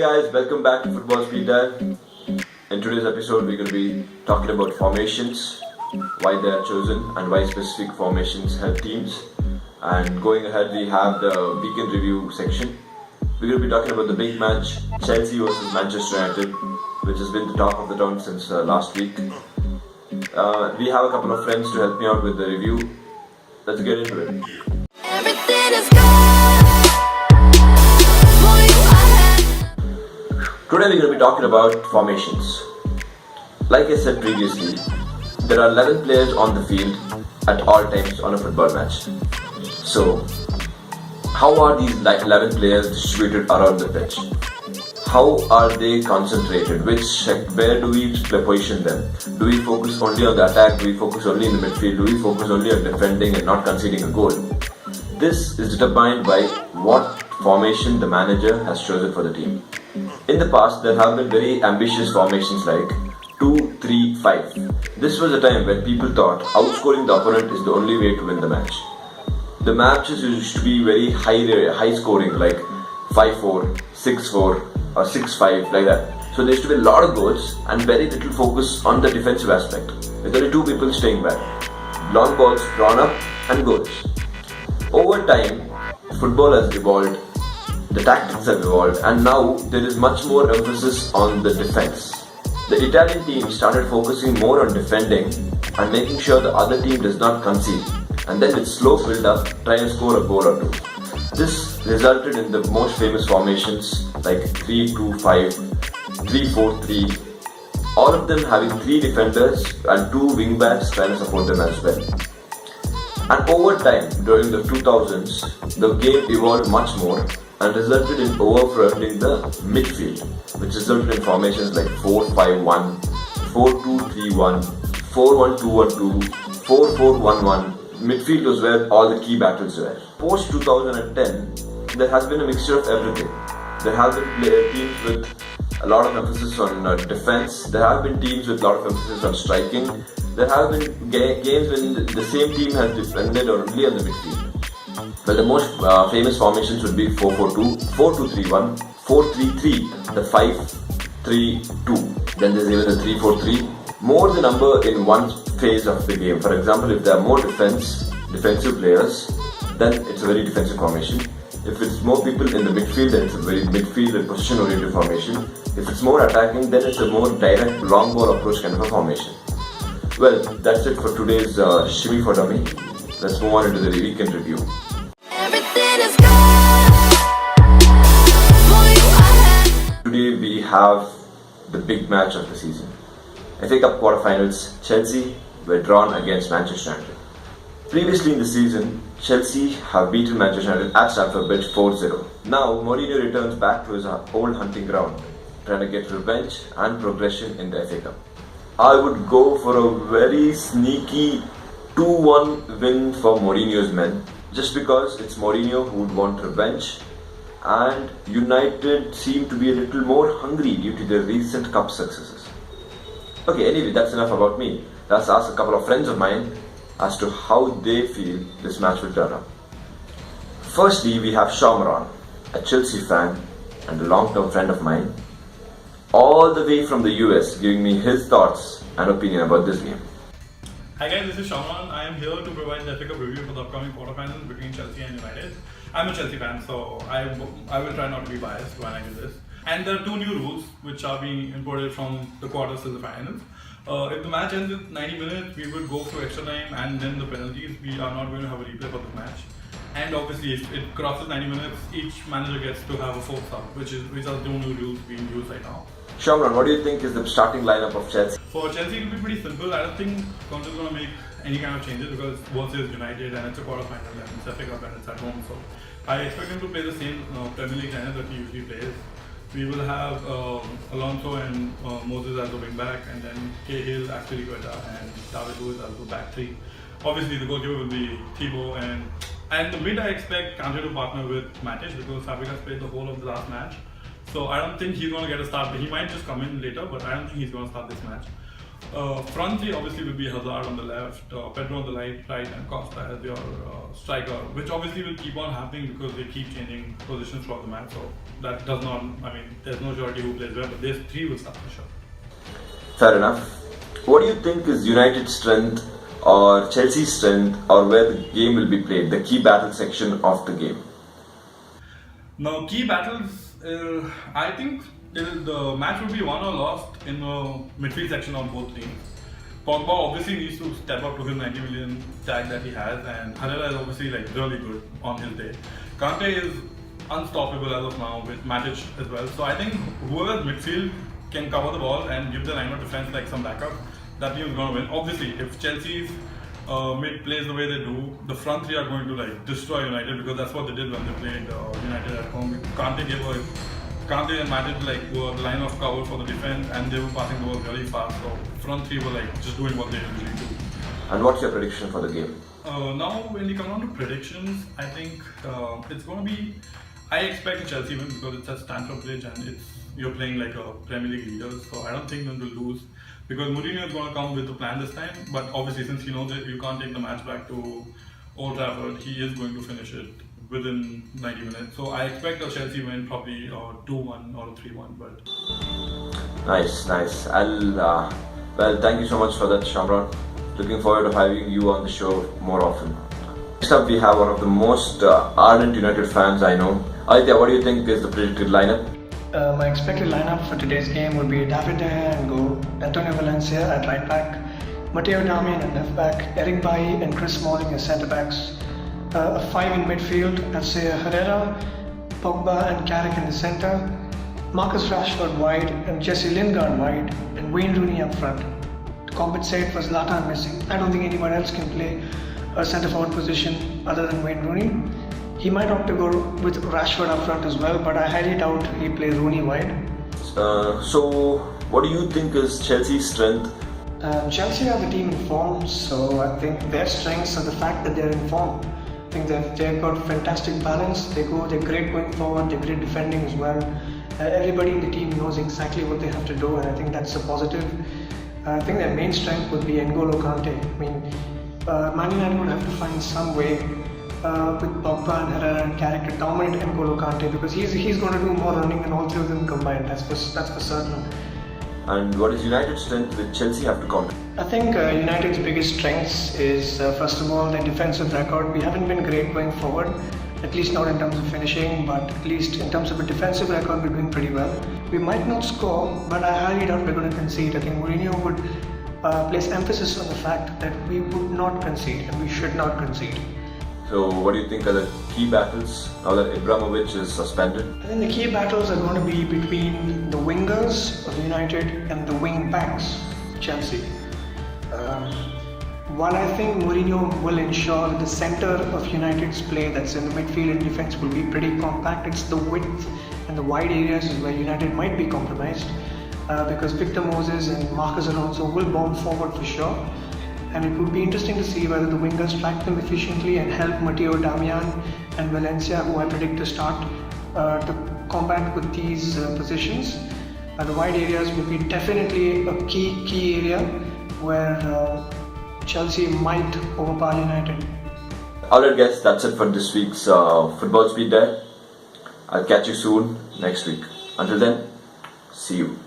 guys, welcome back to Football Speed Dive. In today's episode, we're going to be talking about formations, why they are chosen, and why specific formations help teams. And going ahead, we have the weekend review section. We're going to be talking about the big match, Chelsea versus Manchester United, which has been the talk of the town since last week. We have a couple of friends to help me out with the review. Let's get into it. Everything is gone. Today we're going to be talking about formations. Like I said previously, there are 11 players on the field at all times on a football match. So, how are these 11 players distributed around the pitch? How are they concentrated? Where do we position them? Do we focus only on the attack? Do we focus only in the midfield? Do we focus only on defending and not conceding a goal? This is determined by what formation the manager has chosen for the team. In the past, there have been very ambitious formations like 2-3-5. This was a time when people thought outscoring the opponent is the only way to win the match. The matches used to be very high scoring, like 5-4, 6-4 or 6-5, like that. So there used to be a lot of goals and very little focus on the defensive aspect, with only two people staying back. Long balls drawn up and goals. Over time, football has evolved, the tactics have evolved, and now there is much more emphasis on the defense. The Italian team started focusing more on defending and making sure the other team does not concede, and then with slow build-up, try and score a goal or two. This resulted in the most famous formations like 3-2-5, 3-4-3, all of them having 3 defenders and 2 wing-backs trying to support them as well. And over time, during the 2000s, the game evolved much more and resulted in overfronting the midfield, which resulted in formations like 4-5-1, 4-2-3-1, 4-1-2-1-2, 4-4-1-1. Midfield was where all the key battles were. Post 2010, there has been a mixture of everything. There have been teams with a lot of emphasis on defense. There have been teams with a lot of emphasis on striking. There have been games when the same team has defended only on the midfield. Well, the most famous formations would be 4-4-2, 4-2-3-1, 4-3-3, the 5-3-2. Then there's even the 3-4-3. More the number in one phase of the game. For example, if there are more defensive players, then it's a very defensive formation. If it's more people in the midfield, then it's a very midfield and position-oriented formation. If it's more attacking, then it's a more direct long ball approach kind of a formation. Well, that's it for today's Shimmy for Dummy. Let's move on into the weekend review. Everything is gone. Today we have the big match of the season. FA Cup quarterfinals, Chelsea were drawn against Manchester United. Previously in the season, Chelsea have beaten Manchester United at Stamford Bridge 4-0. Now, Mourinho returns back to his old hunting ground, trying to get revenge and progression in the FA Cup. I would go for a very sneaky 2-1 win for Mourinho's men, just because it's Mourinho who would want revenge, and United seem to be a little more hungry due to their recent cup successes. Okay, anyway, that's enough about me. Let's ask a couple of friends of mine as to how they feel this match will turn out. Firstly, we have Shamran, a Chelsea fan and a long-term friend of mine, all the way from the US, giving me his thoughts and opinion about this game. Hi guys, this is Shaman. I am here to provide the FA Cup review for the upcoming quarterfinals between Chelsea and United. I'm a Chelsea fan, so I will try not to be biased when I do this. And there are 2 new rules which are being imported from the quarters to the finals. If the match ends with 90 minutes, we would go through extra time and then the penalties. We are not going to have a replay for the match. And obviously, if it crosses 90 minutes, each manager gets to have a 4th sub, which are the 2 new rules being used right now. Shamran, what do you think is the starting lineup of Chelsea? For Chelsea, it will be pretty simple. I don't think Conte is going to make any kind of changes because versus United and it's a quarterfinal and it's FA Cup and it's at home. So I expect him to play the same Premier League lineup that he usually plays. We will have Alonso and Moses as the wing back, and then Cahill, Aspilicueta, and David Luiz as the back 3. Obviously, the goalkeeper will be Thibaut, and the mid I expect Kante to partner with Matic because Fabregas played the whole of the last match. So I don't think he's going to get a start. He might just come in later, but I don't think he's going to start this match. Front three obviously will be Hazard on the left, Pedro on the right, and Costa as your striker, which obviously will keep on happening because they keep changing positions throughout the match. So that does not, I mean, there's no surety who plays where, but these three will start for sure. Fair enough. What do you think is United's strength or Chelsea's strength, or where the game will be played, the key battle section of the game? Now, key battles, I think the match will be won or lost in the midfield section of both teams. Pogba obviously needs to step up to his 90 million tag that he has, and Herrera is obviously like really good on his day. Kante is unstoppable as of now with Matic as well. So I think whoever's midfield can cover the ball and give the line of defense like some backup, that team is going to win. Obviously, if Chelsea's mid plays the way they do, the front three are going to like destroy United, because that's what they did when they played United at home. Kante and Matic were the line of cover for the defense, and they were passing the ball really fast. So front three were like just doing what they usually do. And what's your prediction for the game? Now, when we come down to predictions, I think it's going to be. I expect a Chelsea win because it's at Stamford Bridge and you're playing like a Premier League leader. So I don't think them to lose, because Mourinho is going to come with the plan this time. But obviously, since he knows that you can't take the match back to Old Trafford, he is going to finish it within 90 minutes. So I expect a Chelsea win, probably 2-1 or 3-1. But Nice. Well, thank you so much for that, Shamron. Looking forward to having you on the show more often. Next up, we have one of the most ardent United fans I know. Aditya, what do you think is the predicted lineup? My expected lineup for today's game would be David De Gea and goal, Antonio Valencia at right back, Matteo Darmian at left back, Eric Bailly and Chris Smalling as centre backs, a 5 in midfield, I'd say Herrera, Pogba and Carrick in the centre, Marcus Rashford wide and Jesse Lingard wide, and Wayne Rooney up front. To compensate for Zlatan missing, I don't think anyone else can play a centre forward position other than Wayne Rooney. He might opt to go with Rashford up front as well, but I highly doubt he plays Rooney wide. So, what do you think is Chelsea's strength? Chelsea are the team in form, so I think their strengths are the fact that they're in form. I think they've got fantastic balance. They're great going forward. They're great defending as well. Everybody in the team knows exactly what they have to do, and I think that's a positive. I think their main strength would be N'Golo Kante. I mean, Man United would have to find some way with Pogba and Herrera and Carrick to dominate N'Golo Kante, because he's going to do more running than all three of them combined. That's for certain. And what is United's strength which Chelsea have to counter? I think United's biggest strengths is first of all their defensive record. We haven't been great going forward, at least not in terms of finishing, but at least in terms of a defensive record we're doing pretty well. We might not score, but I highly doubt we're going to concede. I think Mourinho would place emphasis on the fact that we would not concede and we should not concede. So, what do you think are the key battles now that Ibrahimovic is suspended? I think the key battles are going to be between the wingers of United and the wing backs of Chelsea. While I think Mourinho will ensure that the centre of United's play, that's in the midfield and defence, will be pretty compact, it's the width and the wide areas is where United might be compromised, because Victor Moses and Marcus Alonso will bomb forward for sure. And it would be interesting to see whether the wingers track them efficiently and help Matteo Darmian and Valencia, who I predict to start, to combat with these positions. The wide areas will be definitely a key area where Chelsea might overpower United. Alright guys, that's it for this week's Football Speed Dial. I'll catch you soon next week. Until then, see you.